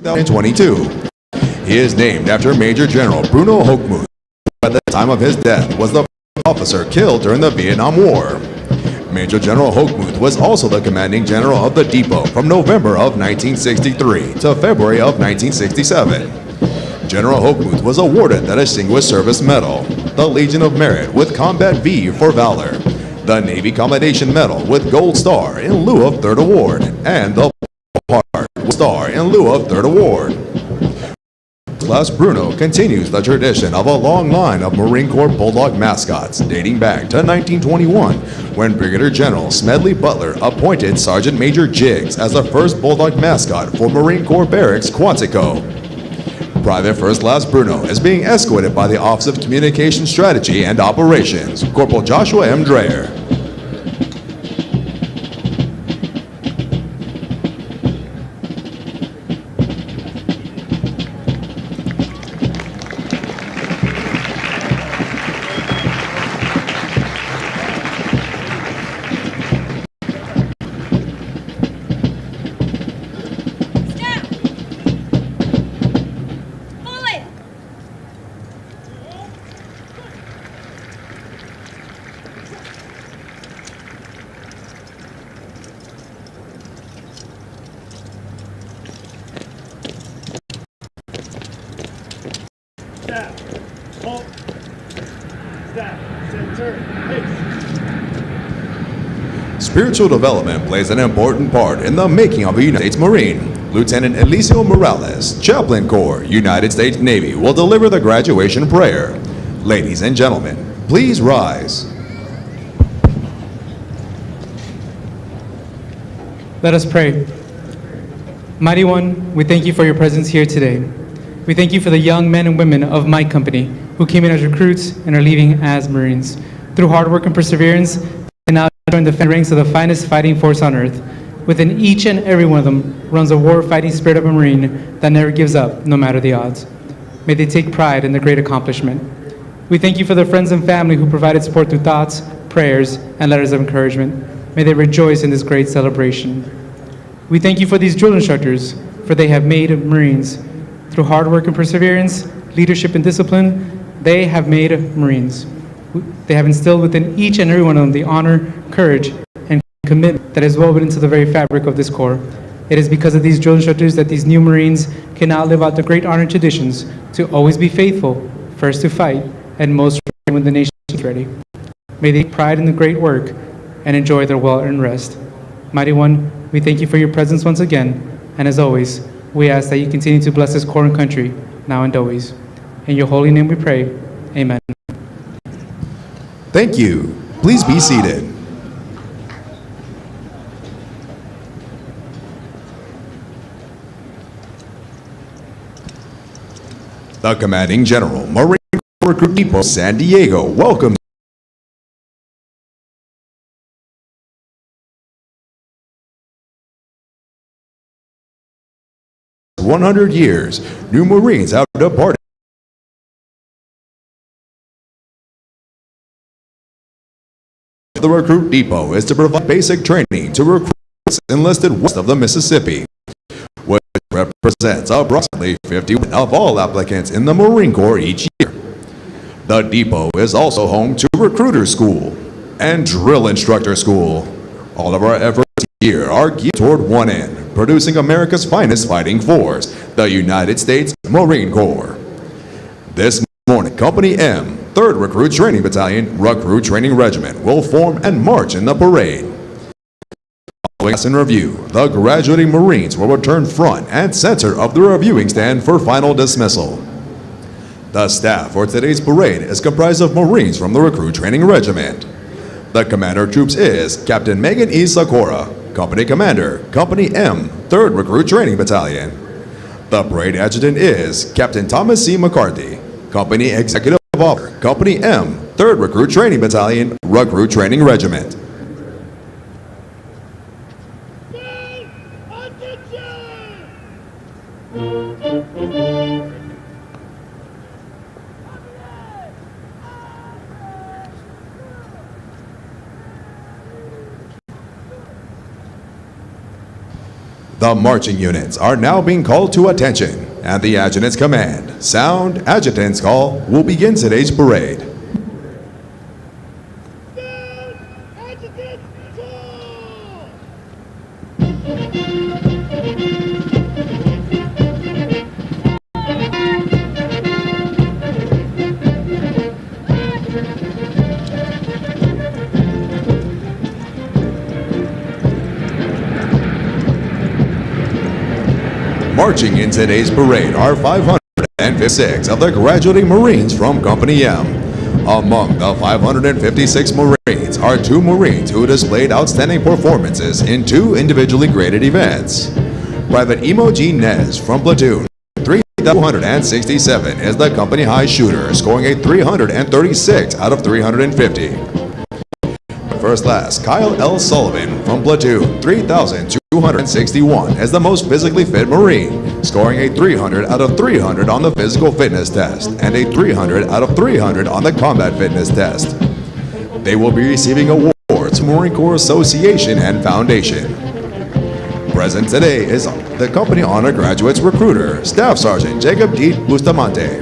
2022. He is named after Major General Bruno Hochmuth, who at the time of his death was the officer killed during the Vietnam War. Major General Hochmuth was also the commanding general of the depot from November of 1963 to February of 1967. General Hochmuth was awarded the Distinguished Service Medal, the Legion of Merit with Combat V for Valor, the Navy Commendation Medal with Gold Star in lieu of Third Award, and the Part Star in lieu of Third Award. Class Bruno continues the tradition of a long line of Marine Corps Bulldog mascots dating back to 1921, when Brigadier General Smedley Butler appointed Sergeant Major Jiggs as the first Bulldog mascot for Marine Corps Barracks, Quantico. Private First Class Bruno is being escorted by the Office of Communication Strategy and Operations, Corporal Joshua M. Dreyer. Spiritual development plays an important part in the making of a United States Marine. Lieutenant Eliseo Morales, Chaplain Corps, United States Navy, will deliver the graduation prayer. Ladies and gentlemen, please rise. Let us pray. Mighty One, we thank you for your presence here today. We thank you for the young men and women of my company who came in as recruits and are leaving as Marines. Through hard work and perseverance, they now join the ranks of the finest fighting force on earth. Within each and every one of them runs a war-fighting spirit of a Marine that never gives up, no matter the odds. May they take pride in their great accomplishment. We thank you for their friends and family who provided support through thoughts, prayers, and letters of encouragement. May they rejoice in this great celebration. We thank you for these drill instructors, for they have made Marines. Through hard work and perseverance, leadership and discipline, they have made Marines. They have instilled within each and every one of them the honor, courage, and commitment that is woven into the very fabric of this Corps. It is because of these drill instructors that these new Marines can now live out the great honor traditions to always be faithful, first to fight, and most ready when the nation is ready. May they take pride in the great work and enjoy their well-earned rest. Mighty One, we thank you for your presence once again, and as always, we ask that you continue to bless this Corps and country, now and always. In your holy name we pray, amen. Thank you. Please be seated. The Commanding General, Marine Corps Recruit Depot, San Diego, welcomes 100 years. New Marines have departed. The Recruit Depot is to provide basic training to recruits enlisted west of the Mississippi, which represents approximately 50% of all applicants in the Marine Corps each year. The depot is also home to Recruiter School and Drill Instructor School. All of our efforts here are geared toward one end, producing America's finest fighting force, the United States Marine Corps. This morning, Company M, 3rd Recruit Training Battalion, Recruit Training Regiment will form and march in the parade. Following in review, the graduating Marines will return front and center of the reviewing stand for final dismissal. The staff for today's parade is comprised of Marines from the Recruit Training Regiment. The commander of troops is Captain Megan E. Sakura, Company Commander, Company M, 3rd Recruit Training Battalion. The parade adjutant is Captain Thomas C. McCarthy, Company Executive Officer, Company M, 3rd Recruit Training Battalion, Recruit Training Regiment. The marching units are now being called to attention, and the adjutant's command, sound adjutant's call, will begin today's parade. Marching in today's parade are 556 of the graduating Marines from Company M. Among the 556 Marines are 2 Marines who displayed outstanding performances in 2 individually graded events. Private Emoji Nez from Platoon 3,267 is the company high shooter, scoring a 336 out of 350. First class Kyle L. Sullivan from Platoon 3,261 is the most physically fit Marine, scoring a 300 out of 300 on the physical fitness test and a 300 out of 300 on the combat fitness test. They will be receiving awards from Marine Corps Association and Foundation. Present today is the company honor graduates recruiter, Staff Sergeant Jacob D. Bustamante.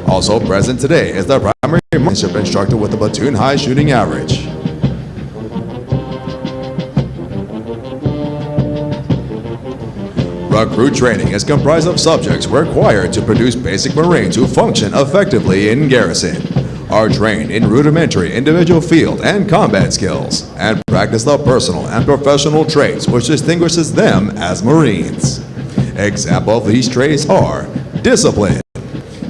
Also present today is the primary marksmanship instructor with the platoon high shooting average. Recruit training is comprised of subjects required to produce basic Marines who function effectively in garrison, are trained in rudimentary individual field and combat skills, and practice the personal and professional traits which distinguishes them as Marines. Examples of these traits are discipline,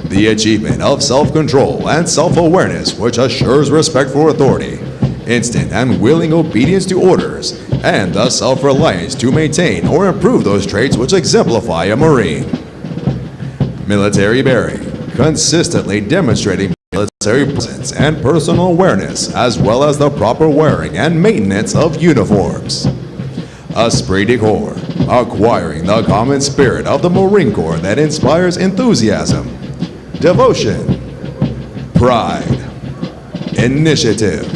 the achievement of self-control and self-awareness which assures respect for authority, instant and willing obedience to orders, and the self-reliance to maintain or improve those traits which exemplify a Marine. Military bearing, consistently demonstrating military presence and personal awareness, as well as the proper wearing and maintenance of uniforms. Esprit de corps, acquiring the common spirit of the Marine Corps that inspires enthusiasm, devotion, pride, initiative,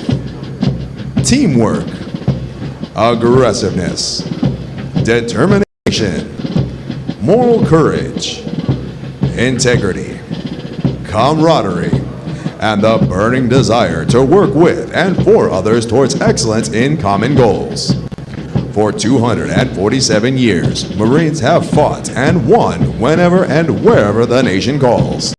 teamwork, aggressiveness, determination, moral courage, integrity, camaraderie, and the burning desire to work with and for others towards excellence in common goals. For 247 years, Marines have fought and won whenever and wherever the nation calls.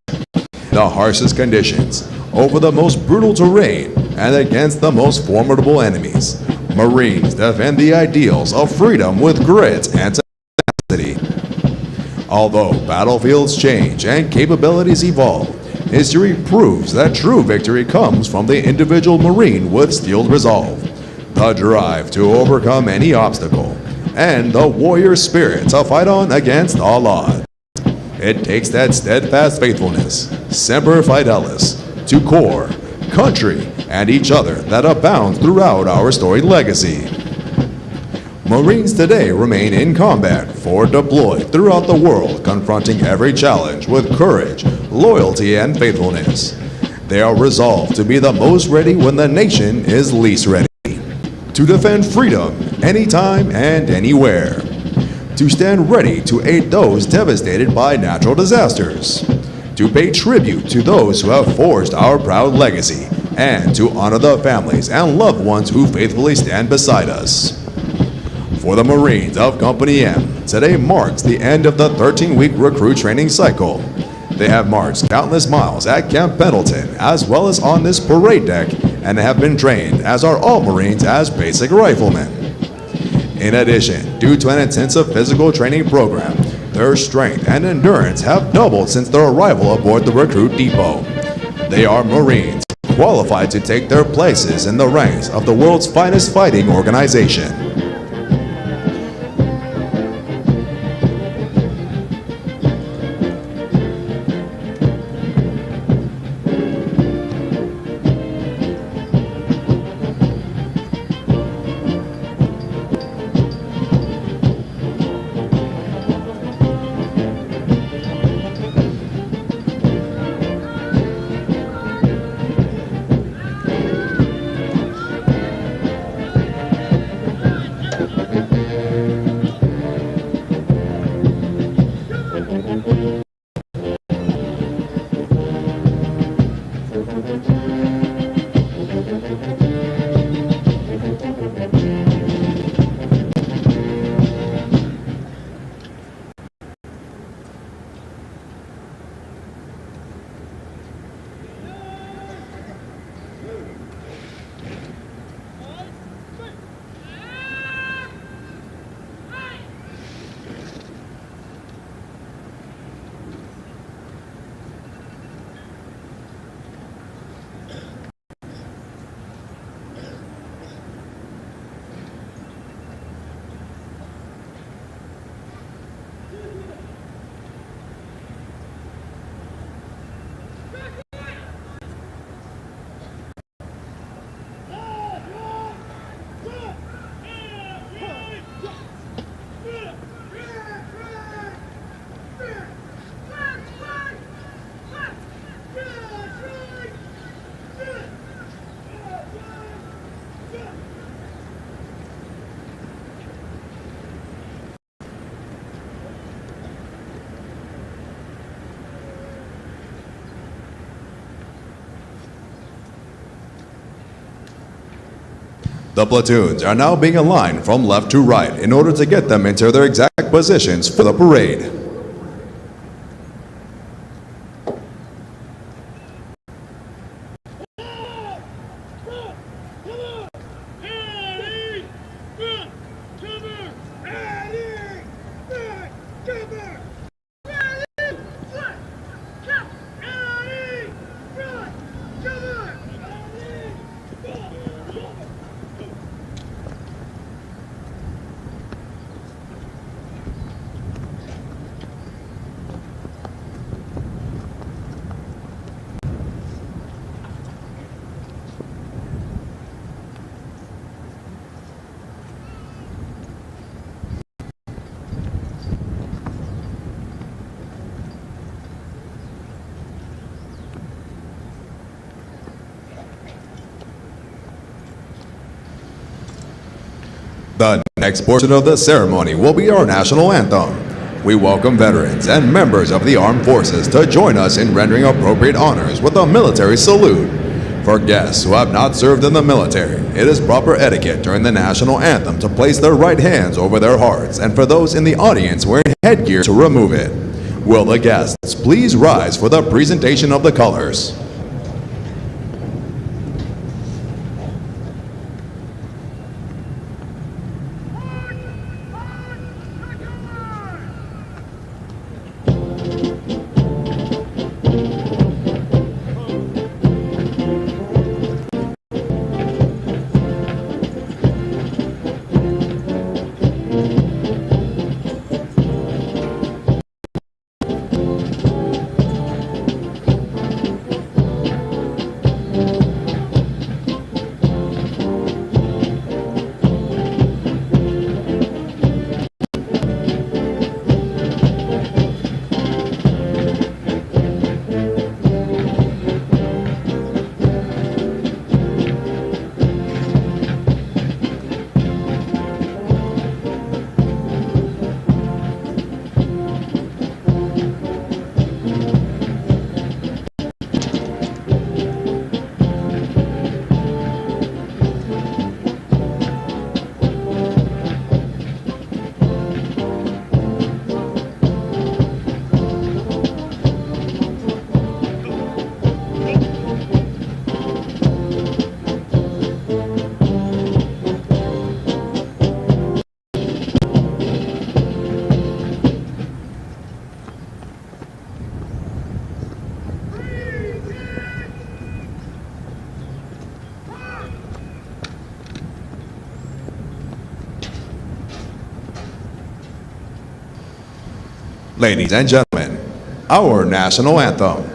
The harshest conditions, over the most brutal terrain, and against the most formidable enemies, Marines defend the ideals of freedom with grit and tenacity. Although battlefields change and capabilities evolve, history proves that true victory comes from the individual Marine with steeled resolve, the drive to overcome any obstacle, and the warrior spirit to fight on against all odds. It takes that steadfast faithfulness, semper fidelis, to corps, country, and each other that abounds throughout our storied legacy. Marines today remain in combat, forward deployed throughout the world, confronting every challenge with courage, loyalty, and faithfulness. They are resolved to be the most ready when the nation is least ready, to defend freedom anytime and anywhere, to stand ready to aid those devastated by natural disasters, to pay tribute to those who have forged our proud legacy, and to honor the families and loved ones who faithfully stand beside us. For the Marines of Company M, today marks the end of the 13-week recruit training cycle. They have marched countless miles at Camp Pendleton as well as on this parade deck, and have been trained, as are all Marines, as basic riflemen. In addition, due to an intensive physical training program, their strength and endurance have doubled since their arrival aboard the recruit depot. They are Marines qualified to take their places in the ranks of the world's finest fighting organization. The platoons are now being aligned from left to right in order to get them into their exact positions for the parade. The next portion of the ceremony will be our national anthem. We welcome veterans and members of the armed forces to join us in rendering appropriate honors with a military salute. For guests who have not served in the military, it is proper etiquette during the national anthem to place their right hands over their hearts, and for those in the audience wearing headgear to remove it. Will the guests please rise for the presentation of the colors? Ladies and gentlemen, our national anthem.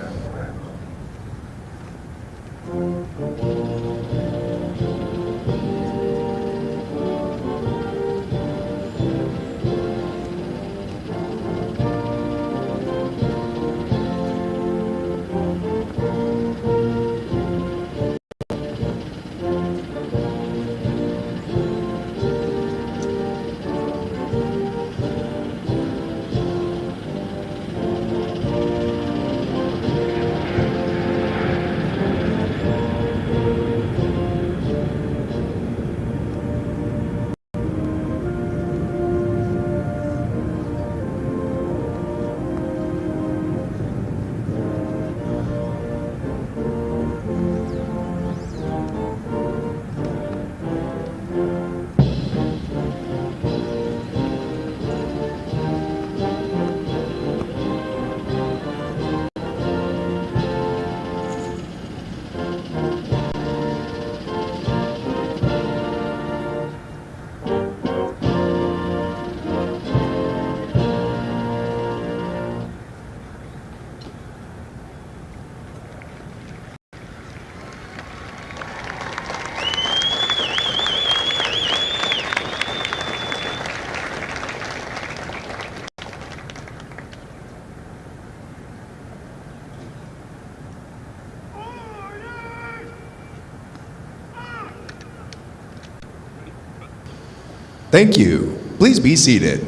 Thank you. Please be seated.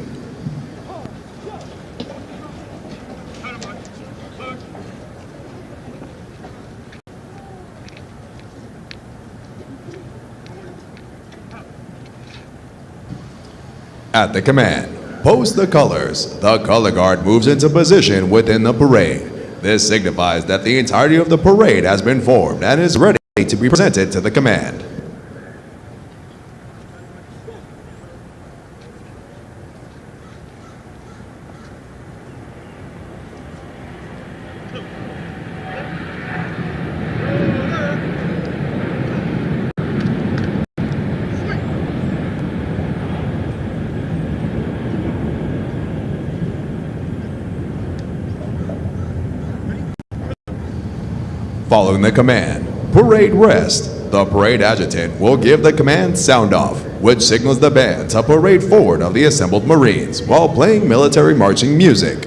At the command, post the colors, the color guard moves into position within the parade. This signifies that the entirety of the parade has been formed and is ready to be presented to the command. Following the command, parade rest, the parade adjutant will give the command sound off, which signals the band to parade forward of the assembled Marines while playing military marching music.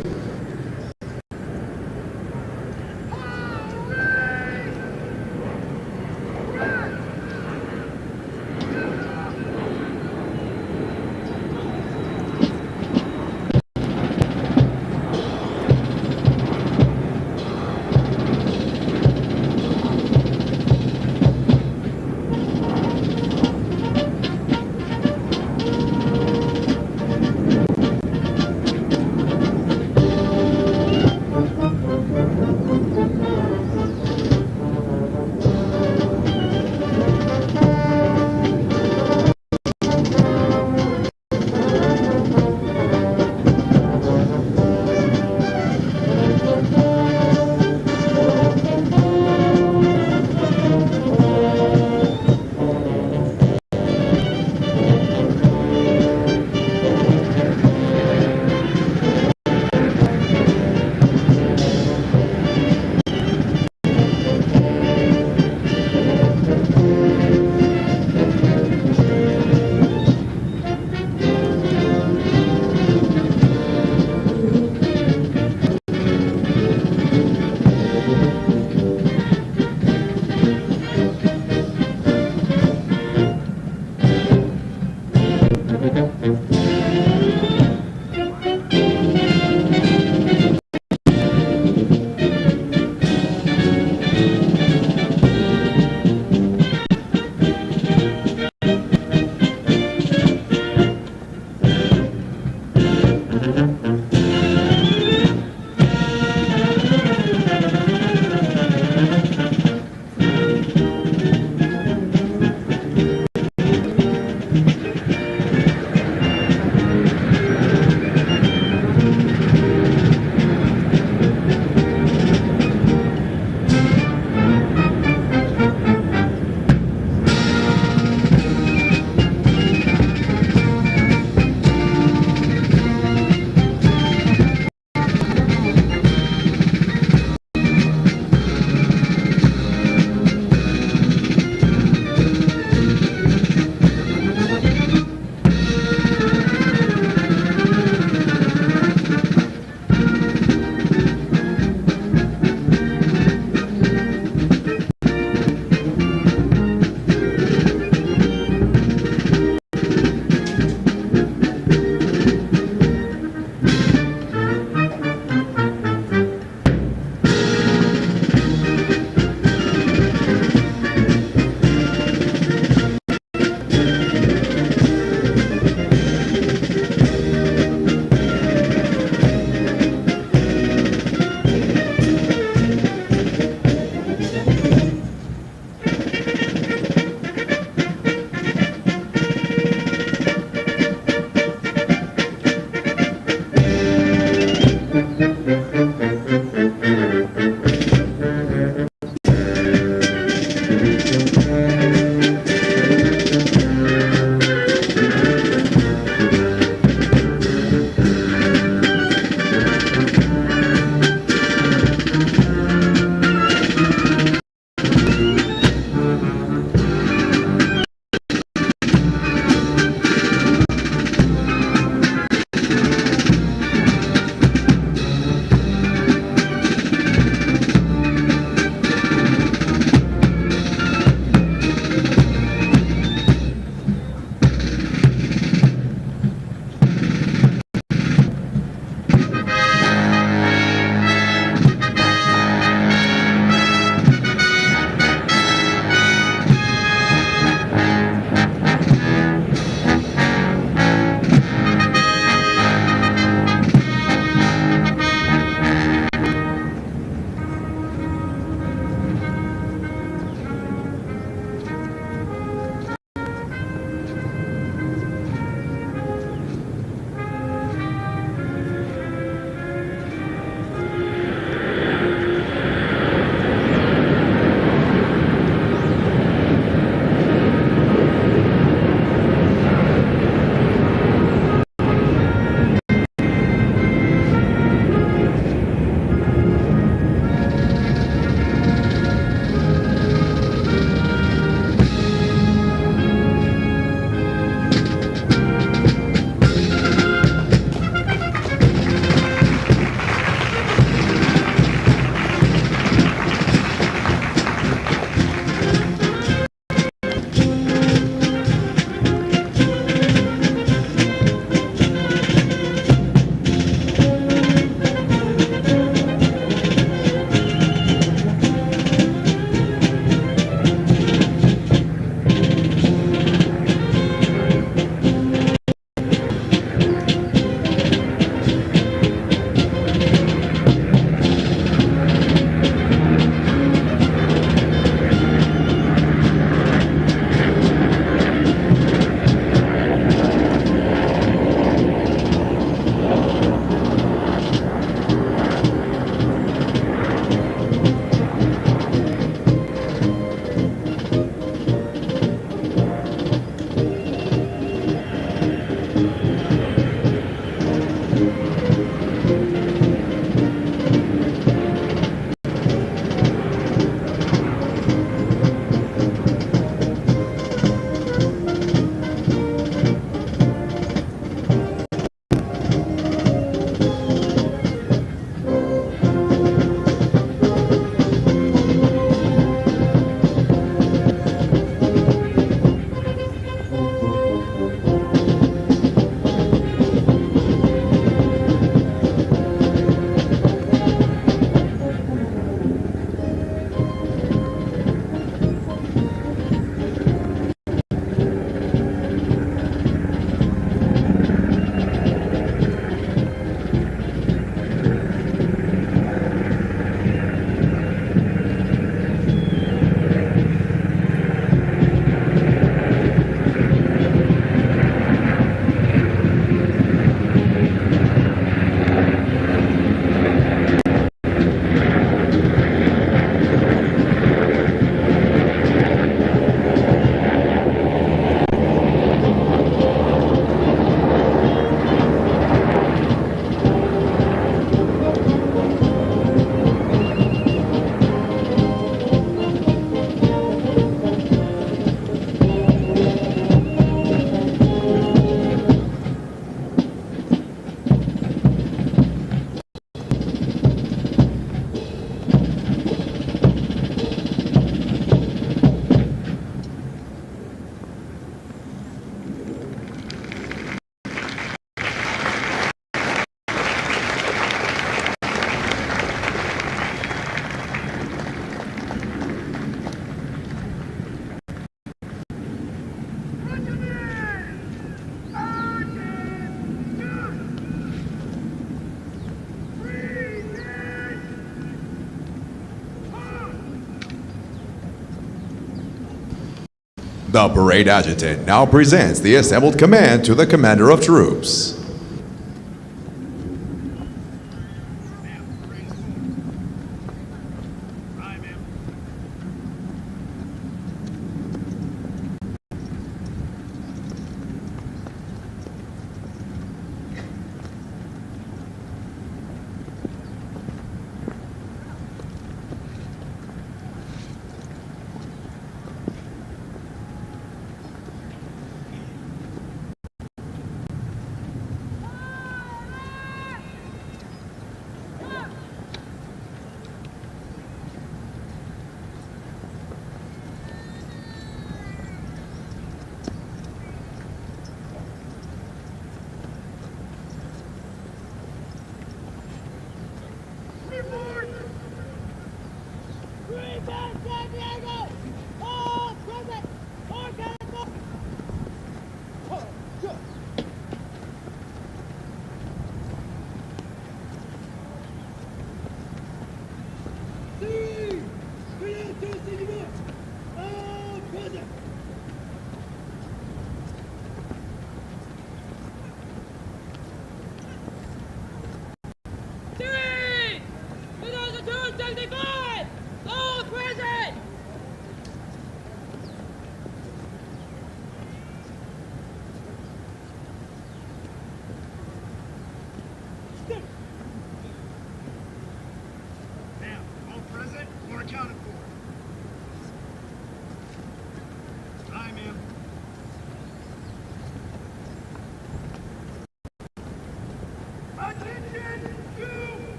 The parade adjutant now presents the assembled command to the commander of troops.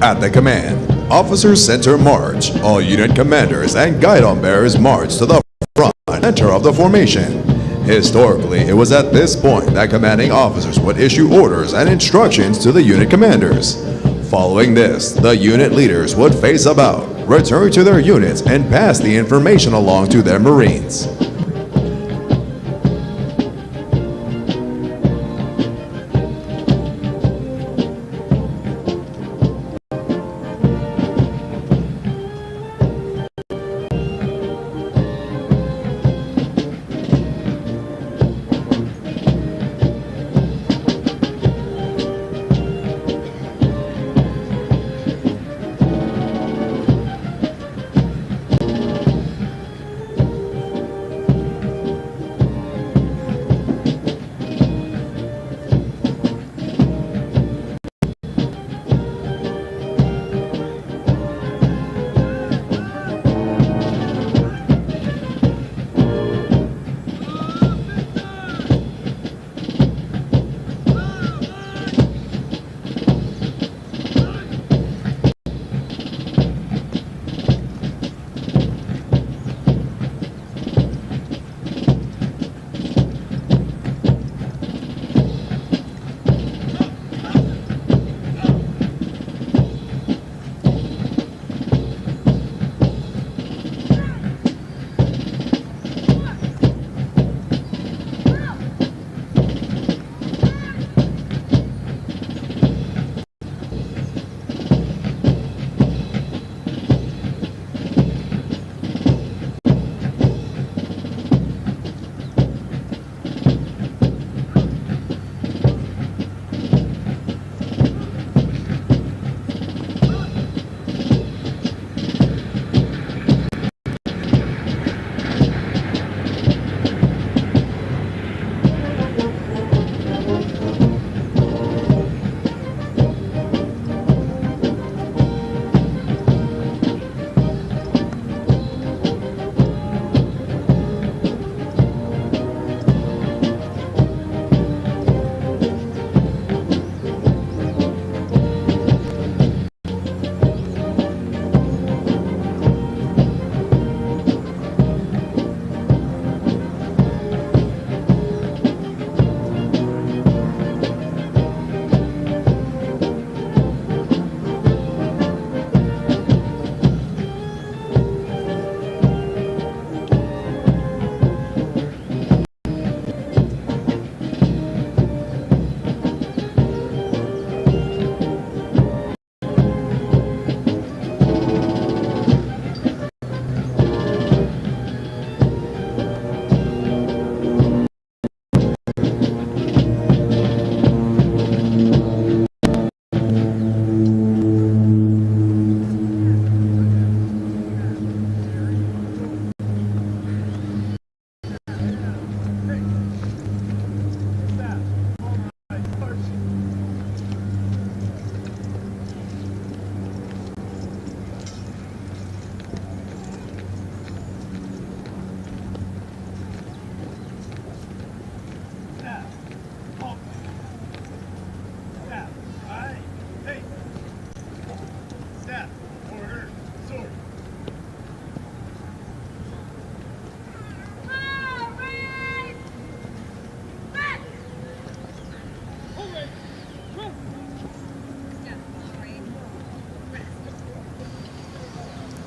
At the command, officers center march. All unit commanders and guidon bearers march to the front center of the formation. Historically, it was at this point that commanding officers would issue orders and instructions to the unit commanders. Following this, the unit leaders would face about, return to their units, and pass the information along to their Marines.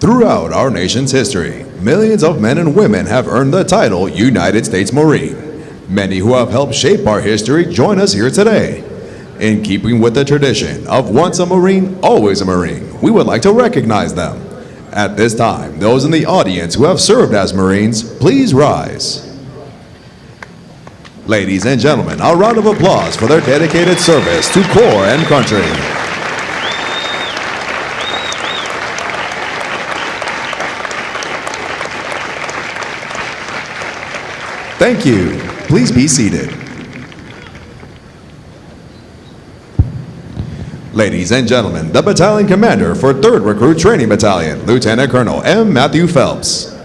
Throughout our nation's history, millions of men and women have earned the title United States Marine. Many who have helped shape our history join us here today. In keeping with the tradition of once a Marine, always a Marine, we would like to recognize them. At this time, those in the audience who have served as Marines, please rise. Ladies and gentlemen, a round of applause for their dedicated service to corps and country. Thank you. Please be seated. Ladies and gentlemen, the battalion commander for 3rd Recruit Training Battalion, Lieutenant Colonel M. Matthew Phelps.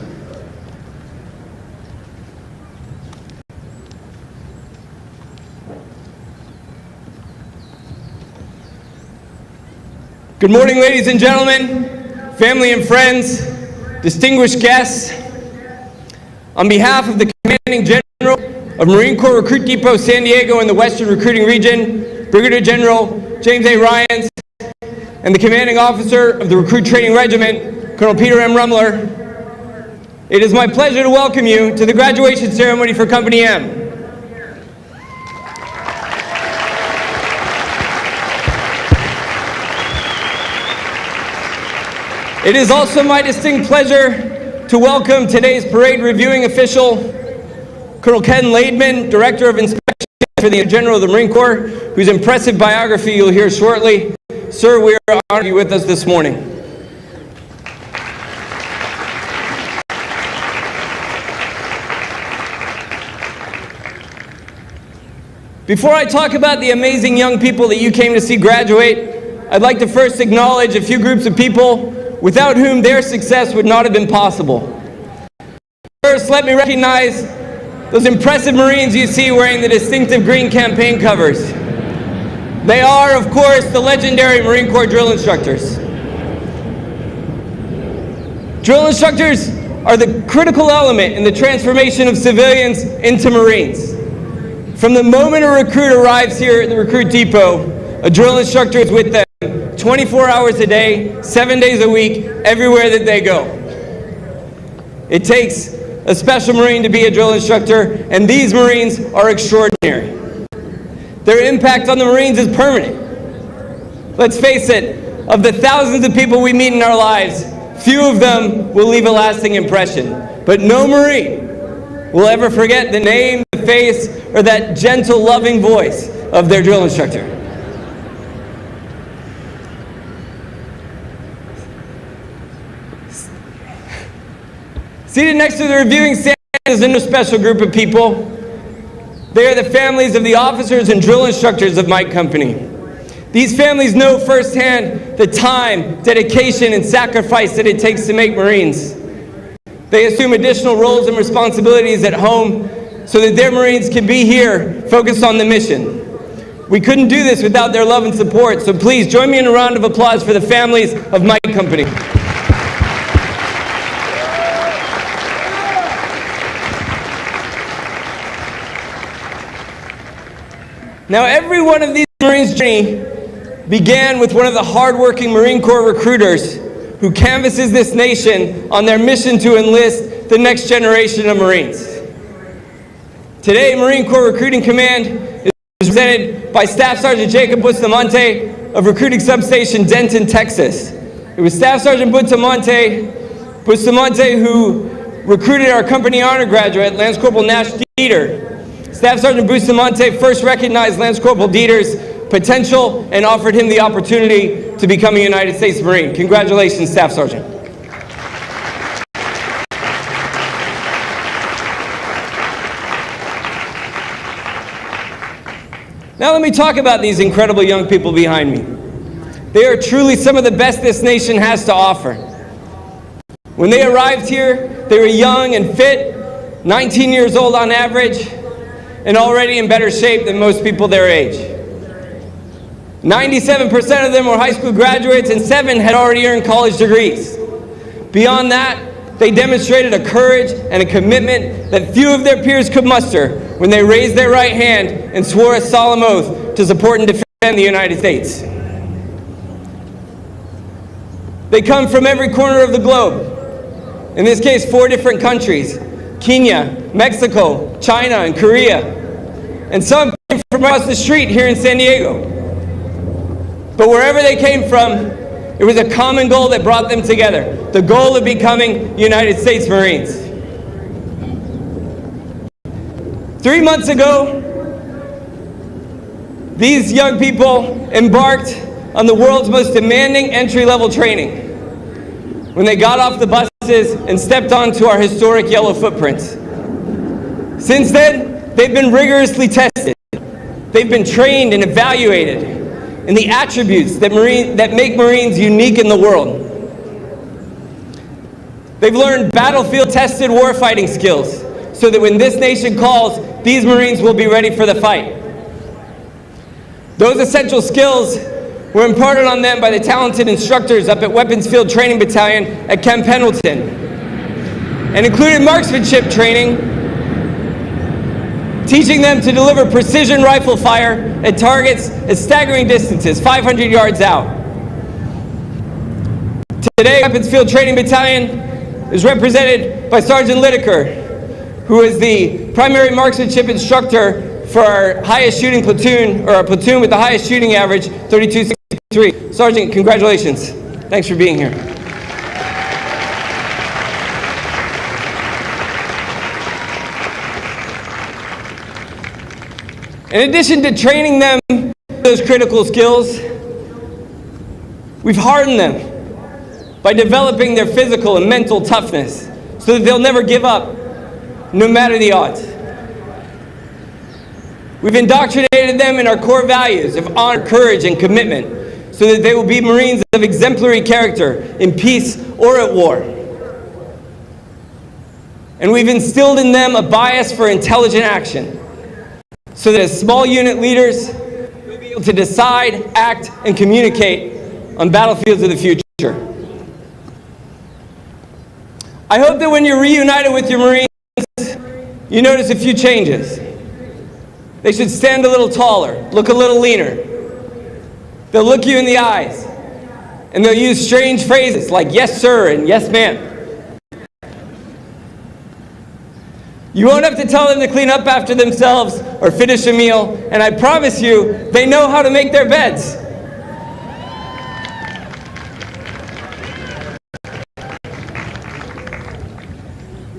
Good morning, ladies and gentlemen, family and friends, distinguished guests. On behalf of the Commanding General of Marine Corps Recruit Depot San Diego in the Western Recruiting Region, Brigadier General James A. Ryans, and the Commanding Officer of the Recruit Training Regiment, Colonel Peter M. Rumler, it is my pleasure to welcome you to the graduation ceremony for Company M. It is also my distinct pleasure to welcome today's parade reviewing official, Colonel Ken Laidman, Director of Inspection for the General of the Marine Corps, whose impressive biography you'll hear shortly. Sir, we are honored to be with us this morning. Before I talk about the amazing young people that you came to see graduate, I'd like to first acknowledge a few groups of people without whom their success would not have been possible. First, let me recognize those impressive Marines you see wearing the distinctive green campaign covers. They are, of course, the legendary Marine Corps drill instructors. Drill instructors are the critical element in the transformation of civilians into Marines. From the moment a recruit arrives here at the Recruit Depot, a drill instructor is with them 24 hours a day, 7 days a week, everywhere that they go. It takes a special Marine to be a drill instructor, and these Marines are extraordinary. Their impact on the Marines is permanent. Let's face it, of the thousands of people we meet in our lives, few of them will leave a lasting impression. But no Marine will ever forget the name, the face, or that gentle, loving voice of their drill instructor. Seated next to the reviewing stand is another special group of people. They are the families of the officers and drill instructors of my company. These families know firsthand the time, dedication, and sacrifice that it takes to make Marines. They assume additional roles and responsibilities at home so that their Marines can be here focused on the mission. We couldn't do this without their love and support, so please join me in a round of applause for the families of my company. Now, every one of these Marines' journey began with one of the hardworking Marine Corps recruiters who canvasses this nation on their mission to enlist the next generation of Marines. Today, Marine Corps Recruiting Command is represented by Staff Sergeant Jacob Bustamante of Recruiting Substation Denton, Texas. It was Staff Sergeant Bustamante who recruited our company honor graduate, Lance Corporal Nash Dieter. Staff Sergeant Bustamante first recognized Lance Corporal Dieter's potential and offered him the opportunity to become a United States Marine. Congratulations, Staff Sergeant. Now let me talk about these incredible young people behind me. They are truly some of the best this nation has to offer. When they arrived here, they were young and fit, 19 years old on average, and already in better shape than most people their age. 97% of them were high school graduates, and 7 had already earned college degrees. Beyond that, they demonstrated a courage and a commitment that few of their peers could muster when they raised their right hand and swore a solemn oath to support and defend the United States. They come from every corner of the globe. In this case, 4 different countries: Kenya, Mexico, China, and Korea. And some came from across the street here in San Diego. But wherever they came from, it was a common goal that brought them together: the goal of becoming United States Marines. 3 months ago, these young people embarked on the world's most demanding entry-level training when they got off the buses and stepped onto our historic yellow footprints. Since then, they've been rigorously tested. They've been trained and evaluated in the attributes that make Marines unique in the world. They've learned battlefield-tested warfighting skills so that when this nation calls, these Marines will be ready for the fight. Those essential skills were imparted on them by the talented instructors up at Weapons Field Training Battalion at Camp Pendleton, and included marksmanship training, teaching them to deliver precision rifle fire at targets at staggering distances, 500 yards out. Today, Weapons Field Training Battalion is represented by Sergeant Lideker, who is the primary marksmanship instructor for our highest shooting platoon, or our platoon with the highest shooting average, 3263. Sergeant, congratulations. Thanks for being here. In addition to training them those critical skills, we've hardened them by developing their physical and mental toughness so that they'll never give up, no matter the odds. We've indoctrinated them in our core values of honor, courage, and commitment so that they will be Marines of exemplary character in peace or at war. And we've instilled in them a bias for intelligent action so that as small unit leaders, we'll be able to decide, act, and communicate on battlefields of the future. I hope that when you're reunited with your Marines, you notice a few changes. They should stand a little taller, look a little leaner. They'll look you in the eyes, and they'll use strange phrases like yes sir and yes ma'am. You won't have to tell them to clean up after themselves or finish a meal, and I promise you, they know how to make their beds.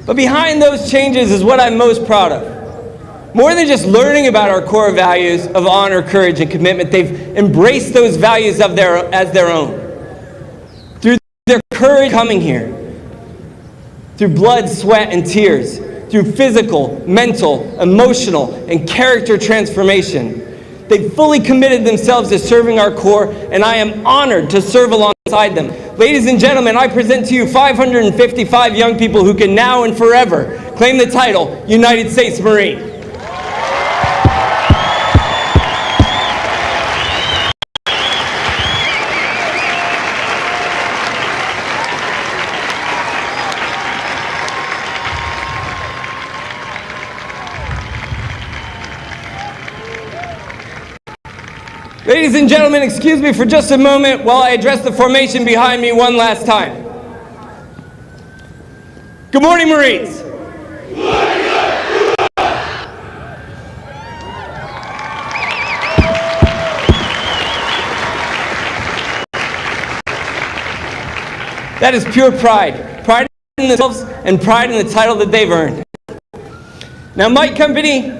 But behind those changes is what I'm most proud of. More than just learning about our core values of honor, courage, and commitment, they've embraced those values as their own. Through their courage coming here, through blood, sweat, and tears, through physical, mental, emotional, and character transformation, they fully committed themselves to serving our Corps, and I am honored to serve alongside them. Ladies and gentlemen, I present to you 555 young people who can now and forever claim the title United States Marine. Ladies and gentlemen, excuse me for just a moment while I address the formation behind me one last time. Good morning, Marines. That is pure pride. Pride in themselves and pride in the title that they've earned. Now, my company,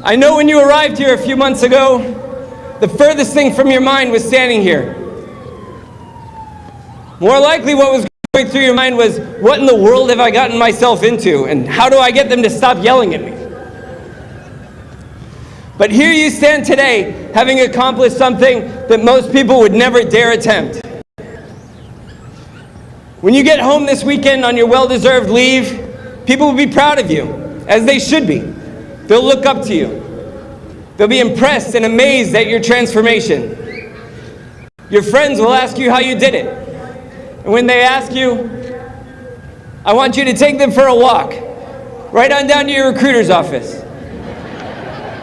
I know when you arrived here a few months ago, the furthest thing from your mind was standing here. More likely what was going through your mind was, what in the world have I gotten myself into, and how do I get them to stop yelling at me? But here you stand today, having accomplished something that most people would never dare attempt. When you get home this weekend on your well-deserved leave, people will be proud of you, as they should be. They'll look up to you. They'll be impressed and amazed at your transformation. Your friends will ask you how you did it. And when they ask you, I want you to take them for a walk, right on down to your recruiter's office.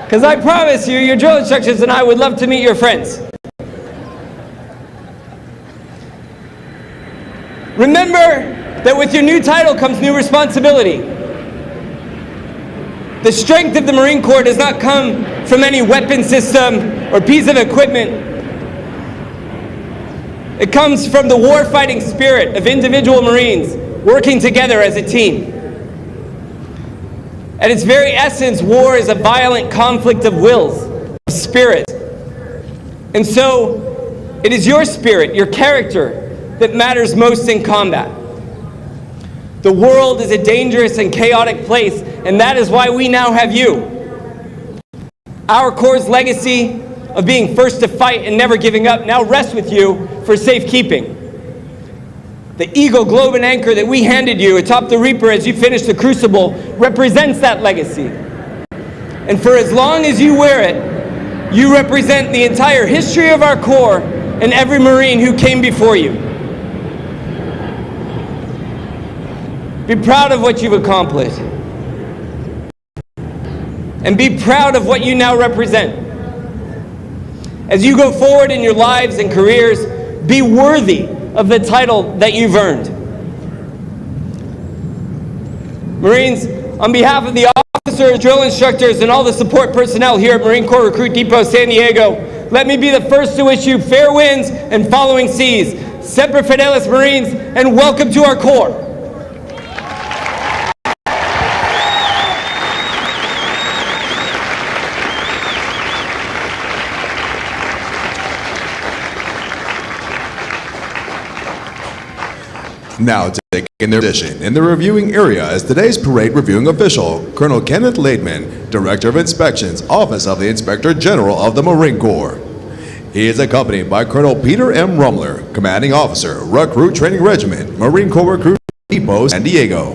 Because I promise you, your drill instructors and I would love to meet your friends. Remember that with your new title comes new responsibility. The strength of the Marine Corps does not come from any weapon system or piece of equipment. It comes from the war-fighting spirit of individual Marines working together as a team. At its very essence, war is a violent conflict of wills, of spirits. And so, it is your spirit, your character, that matters most in combat. The world is a dangerous and chaotic place, and that is why we now have you. Our Corps' legacy of being first to fight and never giving up now rests with you for safekeeping. The Eagle Globe and Anchor that we handed you atop the Reaper as you finish the Crucible represents that legacy. And for as long as you wear it, you represent the entire history of our Corps and every Marine who came before you. Be proud of what you've accomplished. And be proud of what you now represent. As you go forward in your lives and careers, be worthy of the title that you've earned. Marines, on behalf of the officers, drill instructors, and all the support personnel here at Marine Corps Recruit Depot San Diego, let me be the first to wish you fair winds and following seas. Semper Fidelis, Marines, and welcome to our Corps. Now taking their position in the reviewing area is today's parade reviewing official, Colonel Kenneth Laidman, Director of Inspections, Office of the Inspector General of the Marine Corps. He is accompanied by Colonel Peter M. Rumler, Commanding Officer, Recruit Training Regiment, Marine Corps Recruit Depot, San Diego.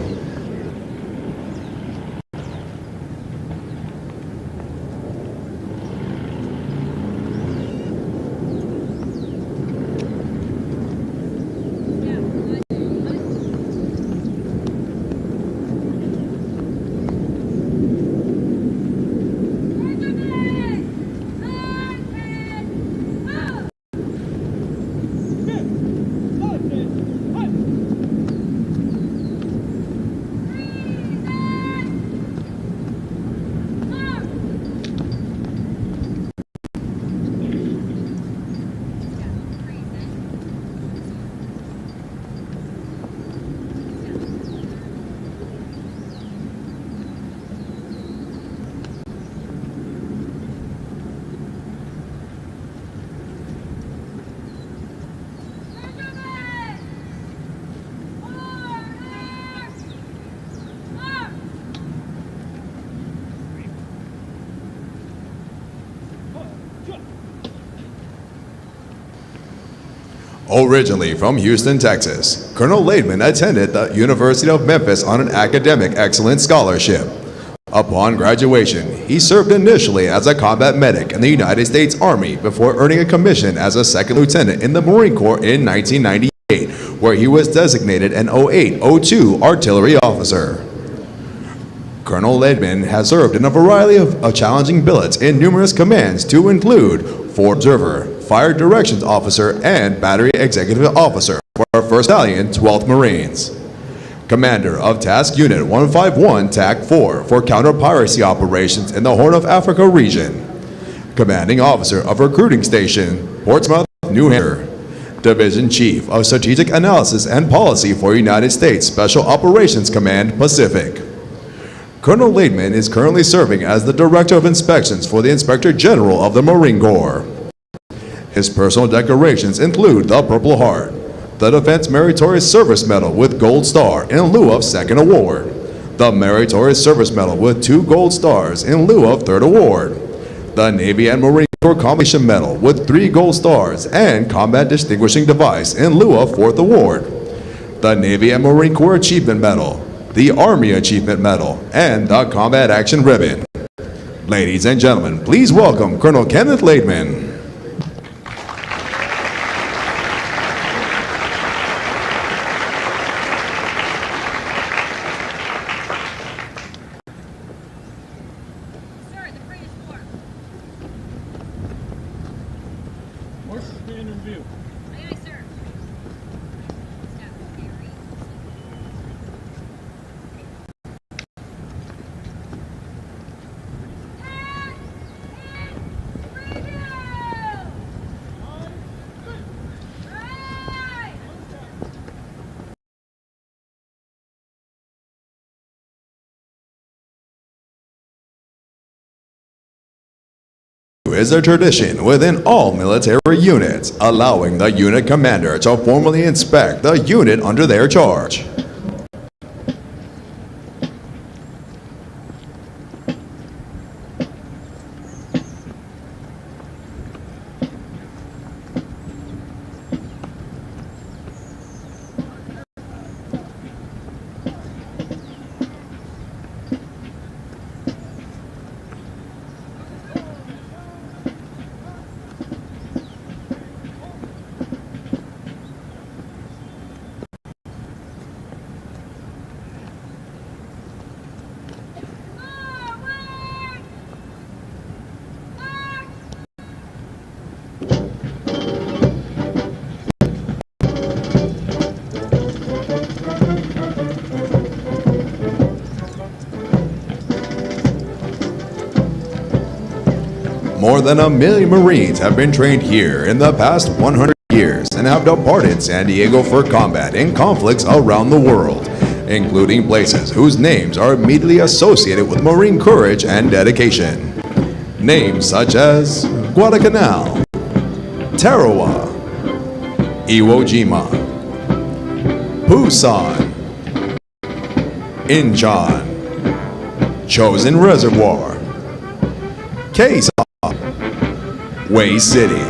Originally from Houston, Texas, Colonel Laidman attended the University of Memphis on an academic excellence scholarship. Upon graduation, he served initially as a combat medic in the United States Army before earning a commission as a second lieutenant in the Marine Corps in 1998, where he was designated an 08-02 artillery officer. Colonel Laidman has served in a variety of challenging billets in numerous commands to include Fort Observer, Fire Directions Officer, and Battery Executive Officer for 1st Battalion, 12th Marines. Commander of Task Unit 151 TAC 4 for counter-piracy operations in the Horn of Africa region. Commanding Officer of Recruiting Station, Portsmouth, New Hampshire. Division Chief of Strategic Analysis and Policy for United States Special Operations Command, Pacific. Colonel Laidman is currently serving as the Director of Inspections for the Inspector General of the Marine Corps. His personal decorations include the Purple Heart, the Defense Meritorious Service Medal with Gold Star in lieu of 2nd award, the Meritorious Service Medal with 2 Gold Stars in lieu of 3rd award, the Navy and Marine Corps Combination Medal with 3 Gold Stars and Combat Distinguishing Device in lieu of 4th award, the Navy and Marine Corps Achievement Medal, the Army Achievement Medal, and the Combat Action Ribbon. Ladies and gentlemen, please welcome Colonel Kenneth Laidman. Aye, aye, sir. is a tradition within all military units, allowing the unit commander to formally inspect the unit under their charge. More than 1 million Marines have been trained here in the past 100 years and have departed San Diego for combat in conflicts around the world, including places whose names are immediately associated with Marine courage and dedication. Names such as Guadalcanal, Tarawa, Iwo Jima, Busan, Incheon, Chosin Reservoir, Quezon, Way City,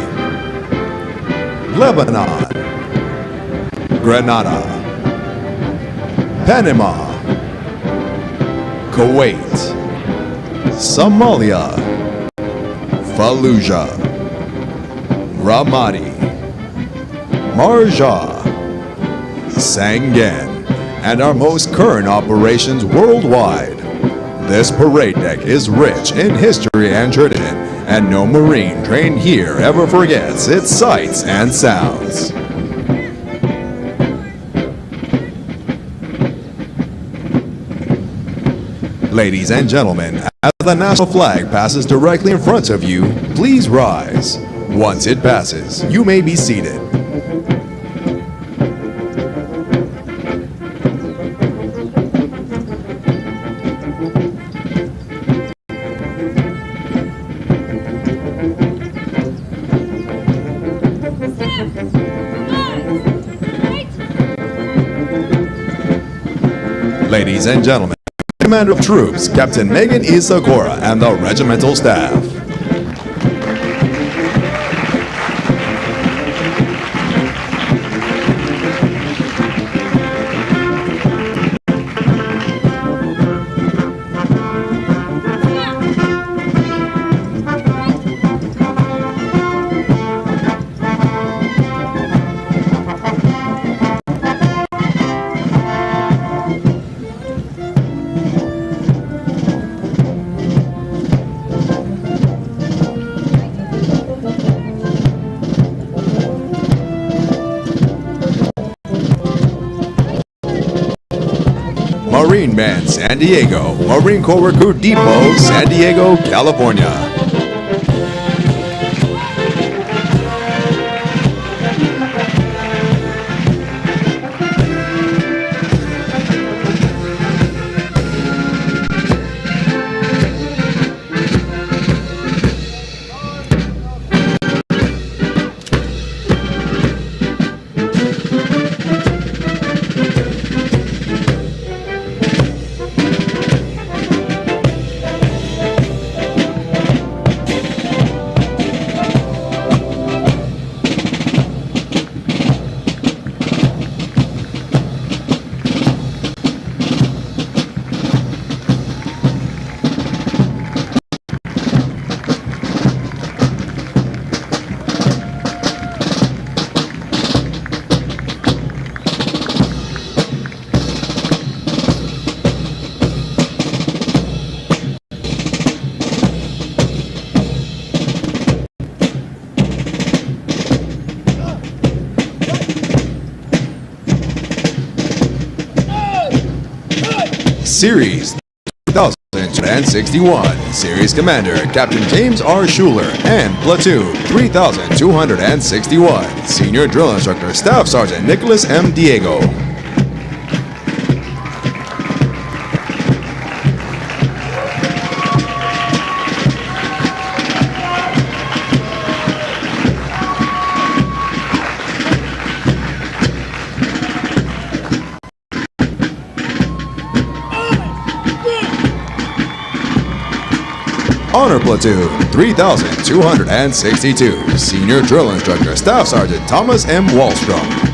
Lebanon, Grenada, Panama, Kuwait, Somalia, Fallujah, Ramadi, Marja, Sangin, and our most current operations worldwide. This parade deck is rich in history and tradition, and no Marine trained here ever forgets its sights and sounds. Ladies and gentlemen, as the national flag passes directly in front of you, please rise. Once it passes, you may be seated. Ladies and gentlemen, Commander of Troops, Captain Megan Isagora, and the regimental staff. Marine Band San Diego, Marine Corps Recruit Depot, San Diego, California. Series 3061, Series Commander Captain James R. Schuler, and Platoon 3261, Senior Drill Instructor Staff Sergeant Nicholas M. Diego. Honor Platoon 3262, Senior Drill Instructor Staff Sergeant Thomas M. Wallstrom.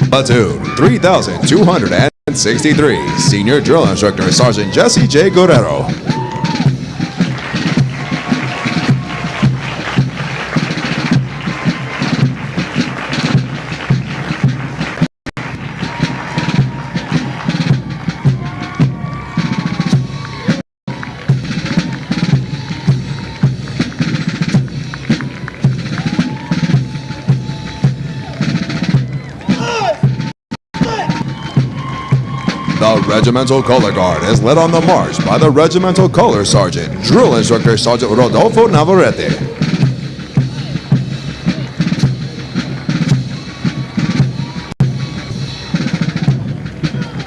Platoon 3263, Senior Drill Instructor Sergeant Jesse J. Guerrero. The Regimental Color Guard is led on the march by the Regimental Color Sergeant, Drill Instructor Sergeant Rodolfo Navarrete.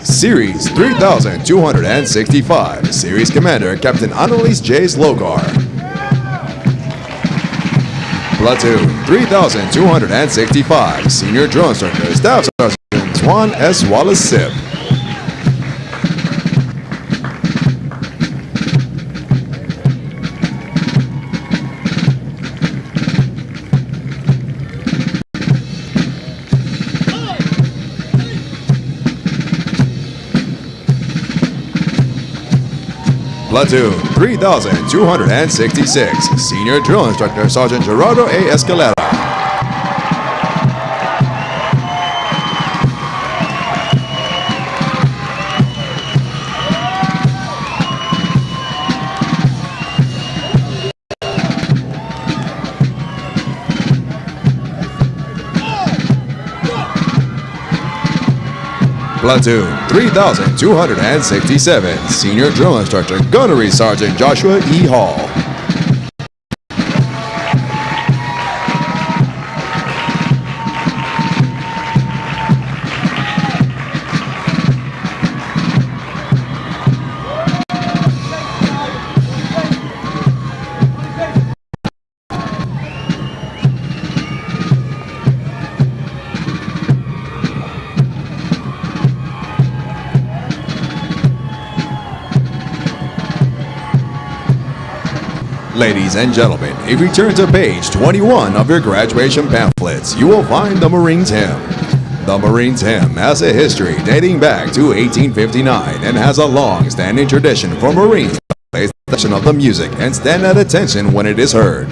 Series 3265, Series Commander Captain Annalise J. Slogar. Platoon 3265, Senior Drill Instructor Staff Sergeant Juan S. Wallace-Sip. Platoon 3266, Senior Drill Instructor Sergeant Gerardo A. Escalera. Platoon 3267, Senior Drill Instructor Gunnery Sergeant Joshua E. Hall. Ladies and gentlemen, if you turn to page 21 of your graduation pamphlets, you will find the Marines Hymn. The Marines Hymn has a history dating back to 1859 and has a long-standing tradition for Marines to play the section of the music and stand at attention when it is heard.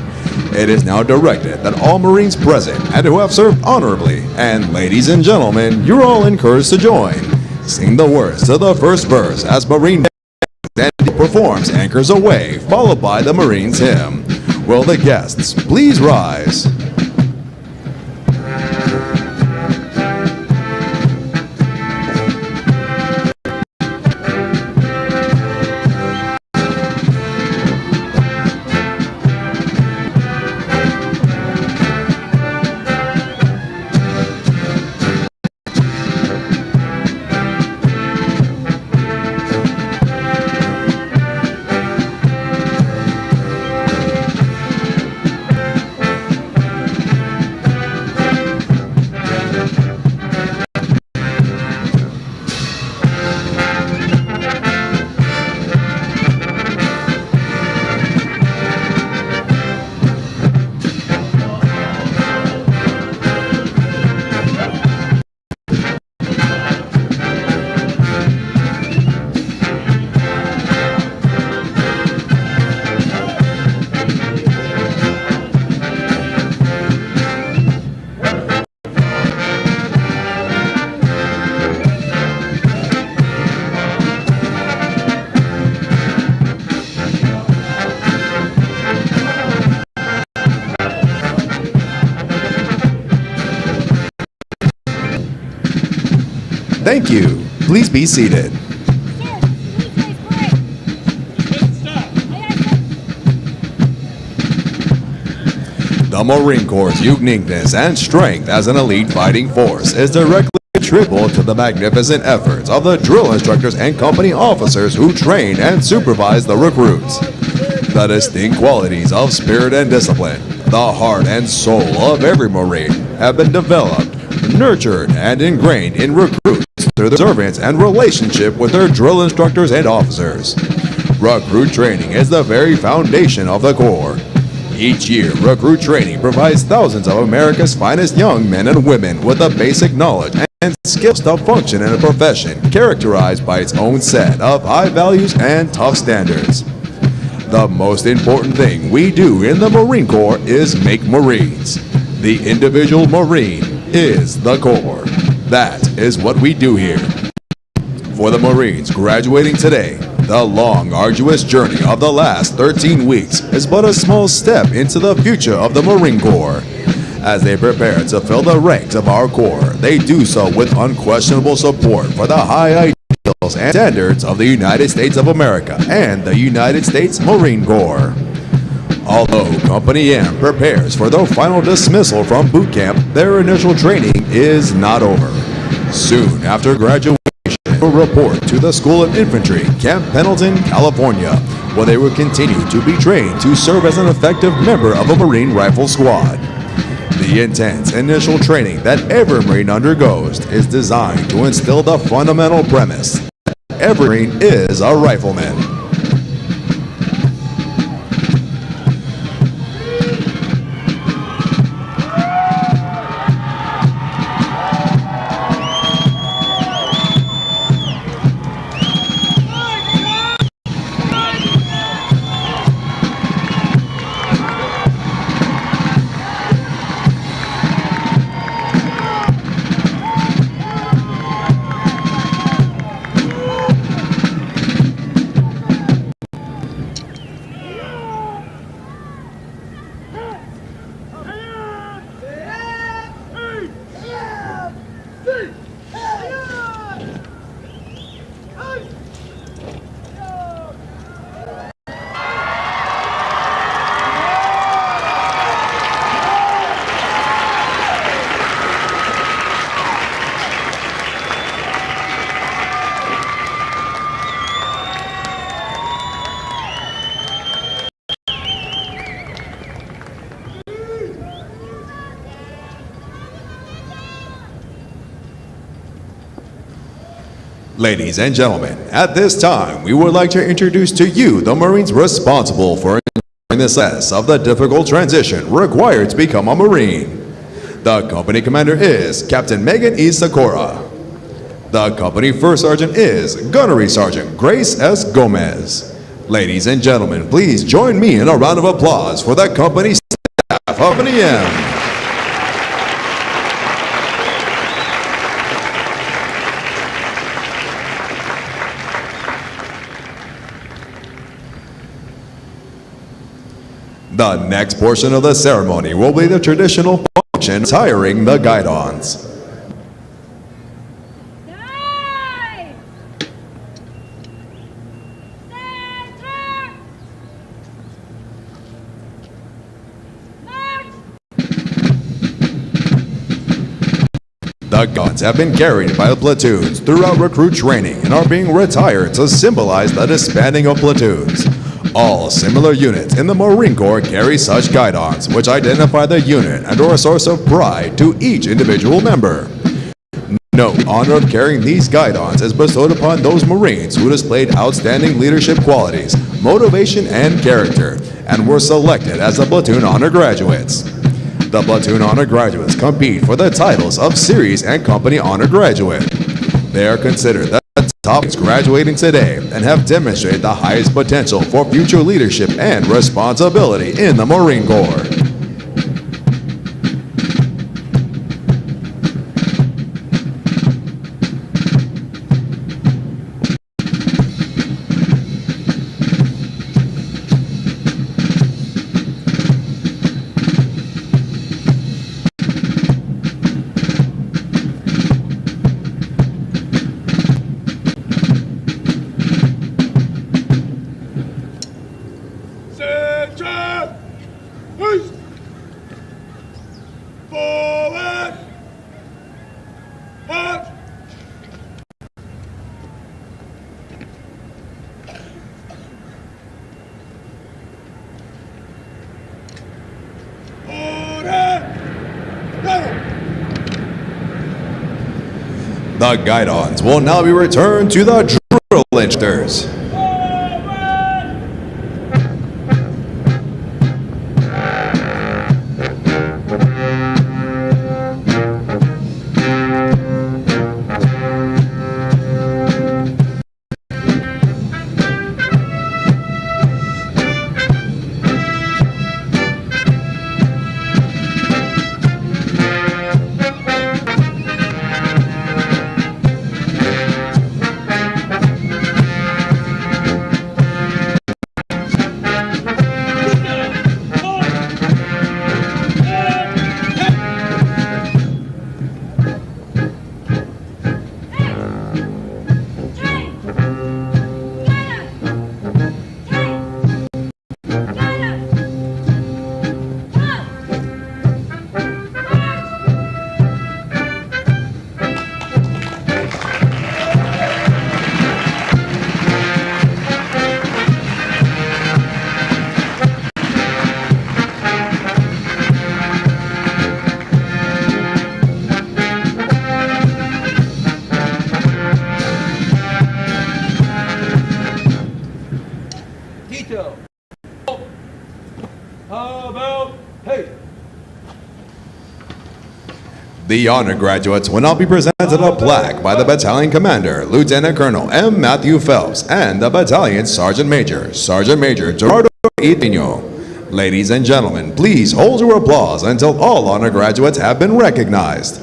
It is now directed that all Marines present and who have served honorably, and ladies and gentlemen, you're all encouraged to join. Sing the words to the first verse as Marine then performs Anchors Away, followed by the Marines Hymn. Will the guests please rise? Thank you. Please be seated. The Marine Corps' uniqueness and strength as an elite fighting force is directly attributable to the magnificent efforts of the drill instructors and company officers who train and supervise the recruits. The distinct qualities of spirit and discipline, the heart and soul of every Marine, have been developed, nurtured, and ingrained in recruits through their servants and relationship with their drill instructors and officers. Recruit training is the very foundation of the Corps. Each year, recruit training provides thousands of America's finest young men and women with the basic knowledge and skills to function in a profession characterized by its own set of high values and tough standards. The most important thing we do in the Marine Corps is make Marines. The individual Marine is the Corps. That is what we do here. For the Marines graduating today, the long, arduous journey of the last 13 weeks is but a small step into the future of the Marine Corps. As they prepare to fill the ranks of our Corps, they do so with unquestionable support for the high ideals and standards of the United States of America and the United States Marine Corps. Although Company M prepares for their final dismissal from boot camp, their initial training is not over. Soon after graduation, they will report to the School of Infantry, Camp Pendleton, California, where they will continue to be trained to serve as an effective member of a Marine Rifle Squad. The intense initial training that every Marine undergoes is designed to instill the fundamental premise that every Marine is a rifleman. Ladies and gentlemen, at this time, we would like to introduce to you the Marines responsible for ensuring the success of the difficult transition required to become a Marine. The company commander is Captain Megan E. Sakura. The company first sergeant is Gunnery Sergeant Grace S. Gomez. Ladies and gentlemen, please join me in a round of applause for the company staff of Company M. The next portion of the ceremony will be the traditional function hiring the guidons. The guns have been carried by the platoons throughout recruit training and are being retired to symbolize the disbanding of platoons. All similar units in the Marine Corps carry such guidons, which identify the unit and are a source of pride to each individual member. No honor of carrying these guidons is bestowed upon those Marines who displayed outstanding leadership qualities, motivation, and character, and were selected as the platoon honor graduates. The platoon honor graduates compete for the titles of series and company honor graduate. They are considered the top graduating today and have demonstrated the highest potential for future leadership and responsibility in the Marine Corps. Peace. The guidons will now be returned to the drill instructors. The honor graduates will now be presented a plaque by the battalion commander, Lieutenant Colonel M. Matthew Phelps, and the battalion Sergeant Major, Sergeant Major Gerardo Itino. Ladies and gentlemen, please hold your applause until all honor graduates have been recognized.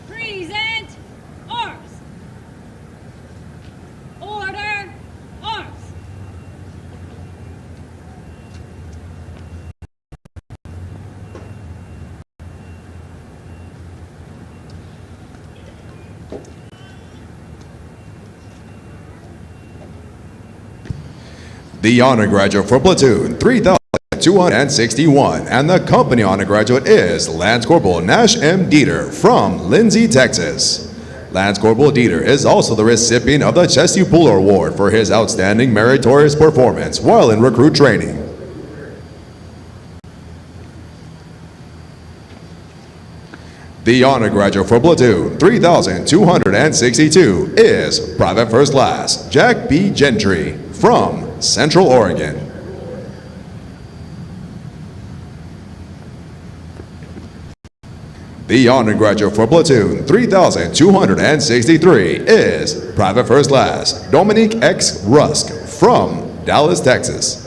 Present arms. Order arms. The honor graduate for platoon 3,261 and the company honor graduate is Lance Corporal Nash M. Dieter from Lindsay, Texas. Lance Corporal Dieter is also the recipient of the Chesty Puller Award for his outstanding meritorious performance while in recruit training. The honor graduate for platoon 3,262 is Private First Class Jack B. Gentry from Central Oregon. The honor graduate for platoon 3,263 is Private First Class Dominique X. Rusk from Dallas, Texas.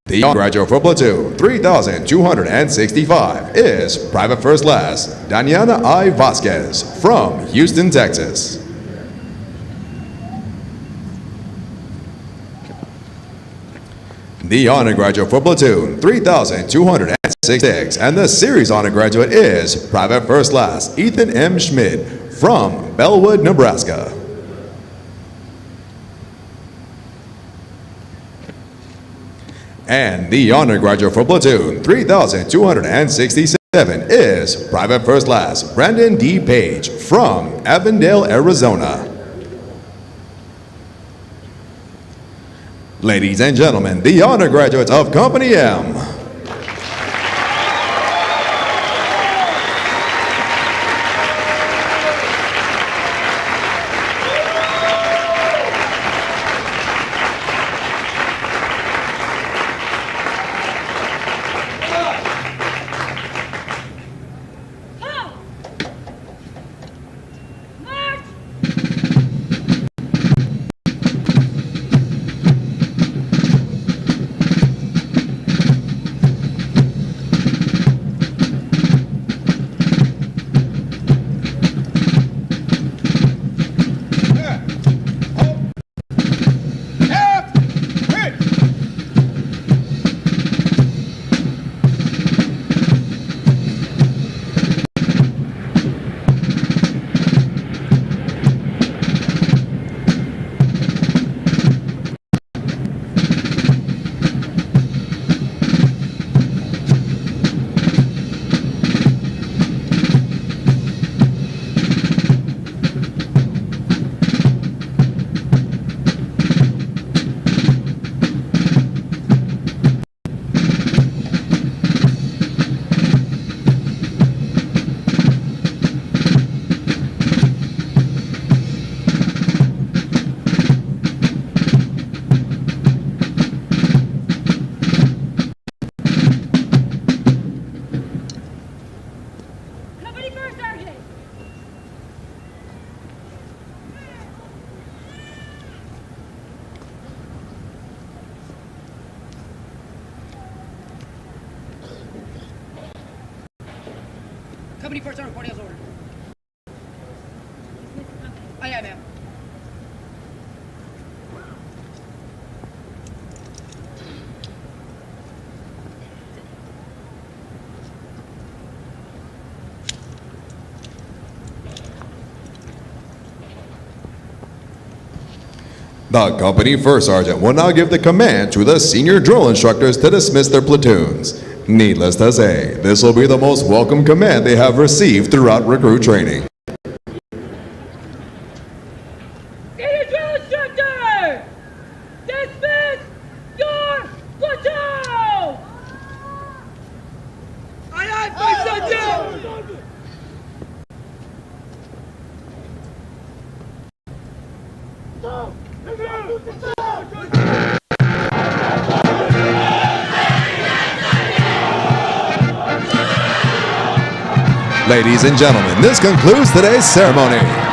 The honor graduate for platoon 3,265 is Private First Class Daniana I. Vasquez from Houston, Texas. The honor graduate for platoon 3,266 and the series honor graduate is Private First Class Ethan M. Schmidt from Bellwood, Nebraska. And the honor graduate for platoon 3,267 is Private First Class Brandon D. Page from Avondale, Arizona. Ladies and gentlemen, the honor graduates of Company M. Company first sergeant reporting as ordered. Aye, aye, ma'am. The company first sergeant will now give the command to the senior drill instructors to dismiss their platoons. Needless to say, this will be the most welcome command they have received throughout recruit training. Senior drill instructor! Dismiss your platoon! Aye, aye, first sergeant! Ladies and gentlemen, this concludes today's ceremony.